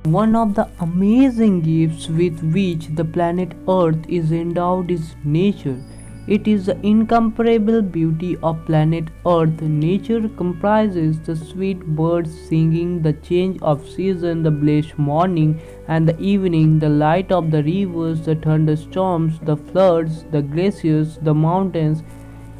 One of the amazing gifts with which the planet Earth is endowed is nature. It is the incomparable beauty of planet Earth. Nature comprises the sweet birds singing, the change of season, the blessed morning and the evening, the light of the rivers, the thunderstorms, the floods, the glaciers, the mountains,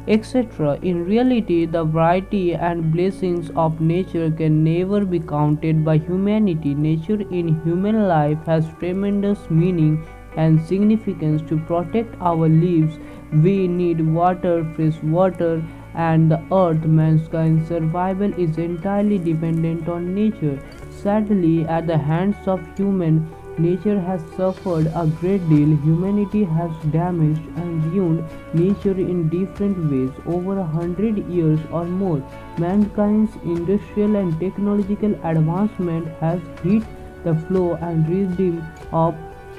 etc. In reality, the variety and blessings of nature can never be counted by humanity. Nature in human life has tremendous meaning and significance. To protect our lives, we need water, fresh water, and the earth. Mankind's survival is entirely dependent on nature. Sadly, at the hands of human, nature has suffered a great deal. Humanity has damaged and ruined nature in different ways. Over 100 years or more, mankind's industrial and technological advancement has hit the flow and rhythm of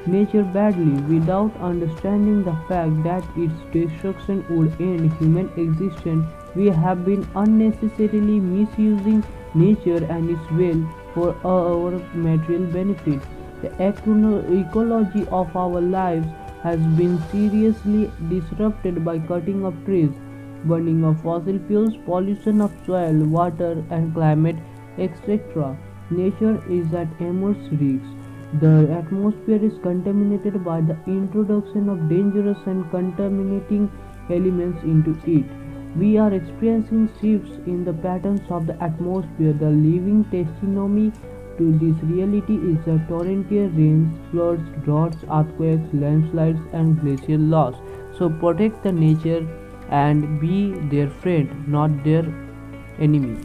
nature badly, without understanding the fact that its destruction would end human existence. We have been unnecessarily misusing nature and its wealth for our material benefit. The ecology of our lives has been seriously disrupted by cutting of trees, burning of fossil fuels, pollution of soil, water, and climate, etc. Nature is at immense risk. The atmosphere is contaminated by the introduction of dangerous and contaminating elements into it. We are experiencing shifts in the patterns of the atmosphere. The living testimony to this reality is the torrential rains, floods, droughts, earthquakes, landslides, and glacial loss. So protect the nature and be their friend, not their enemy.